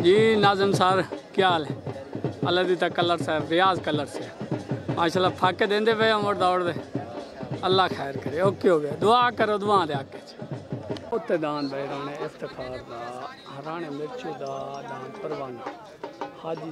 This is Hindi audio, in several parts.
जी नाज़िम सर क्या हाल है? अल्लाह दी तक कलर से रियाज कलर से माशाल्लाह फाके देंदे पे हम दौड़ दे अल्लाह खैर करे। ओके हो गया, दुआ करो दुआ दे आके उत्ते दान भाई राणे इफ्तखार दा, राणे मिर्चू दा दान परवाना, हाजी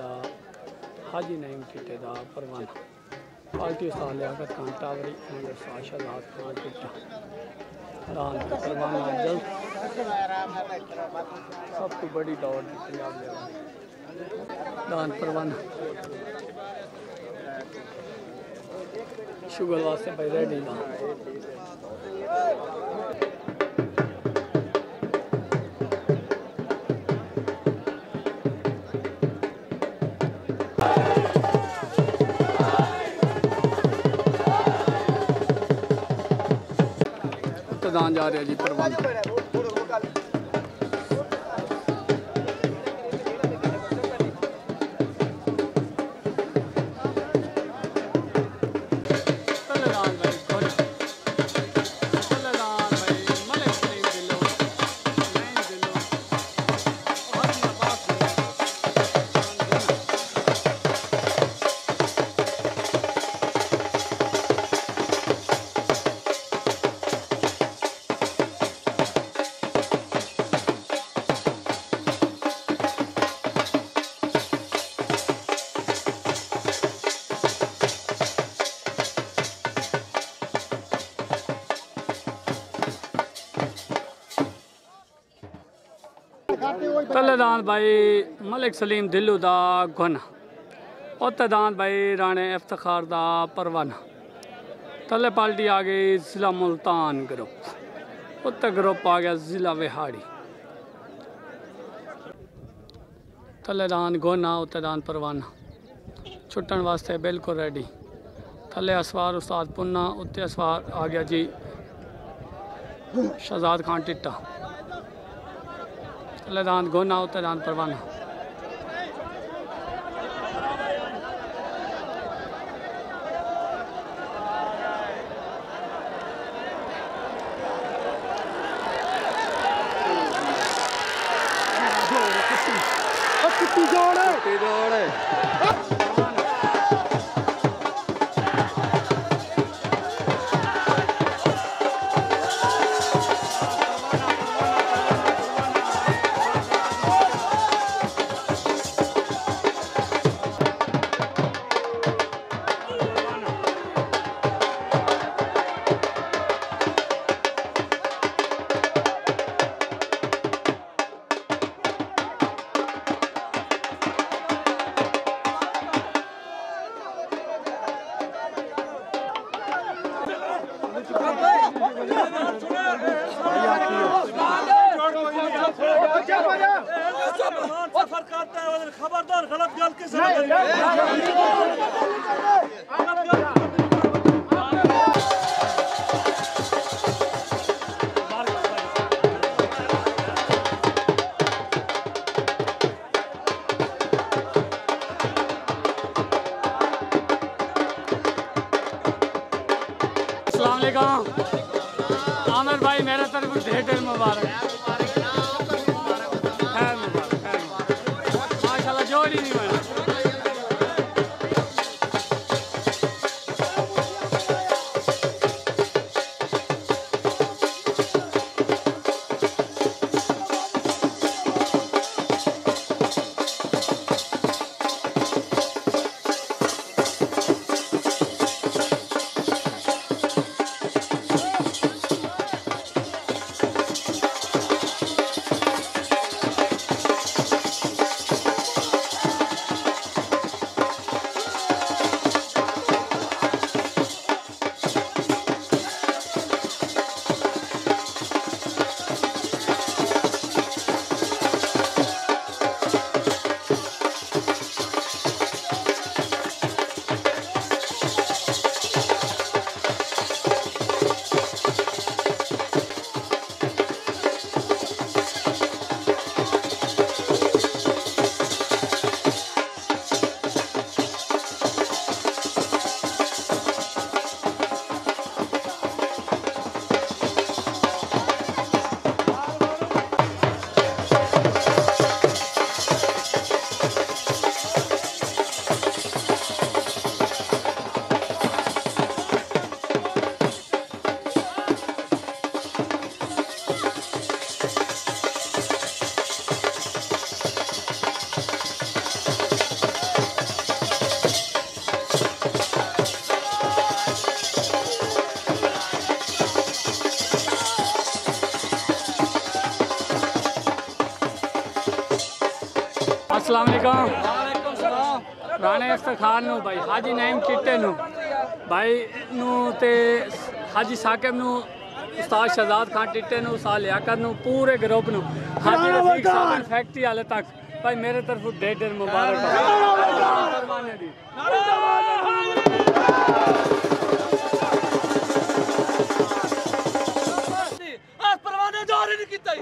दा, हाजी नईम किटे दा परवाना, पार्टी साल लियाकत खान टावरी एंड शाहजाद खान किटा दान परवाना जल्द सबको बड़ी दौड़ पंजाब दान परवाना शुगर वास्ते भाई रेडी दान दान जा रहे जी परवाना तलेदान भाई मलिक सलीम ढिलू दा घोना उत्ते दान भाई राणे इफ्तखार दा परवाना तले पार्टी आ गई जिला मुल्तान ग्रुप उत्ते ग्रुप आ गया जिला विहाड़ी तलेदान घोना उत्ते दान परवाना छुट्टन वास्ते बिल्कुल रेडी थले असवार उस्ताद पुन्ना उत्ते असवार आ गया जी शाहजाद खान टिट्टा दान घोना उत्ते दान परवाना खबरदार गलत गल के आमिर भाई मेरे तरफ ढेर ढेर मुबारक। अस्सलाम वालेकुम। राणे इफ्तखार नू भाई हाजी नाइम चिट्टे नू भाई नू ते हाजी साकिब नू उस्ताद शहजाद खान टिट्टे नू उस्ताद लियाकत नू पूरे ग्रुप नू हाजी रफीक साहब फैक्ट्री वाले तक भाई मेरे तरफ ढेर मुबारक। परवाने जारी नहीं कीता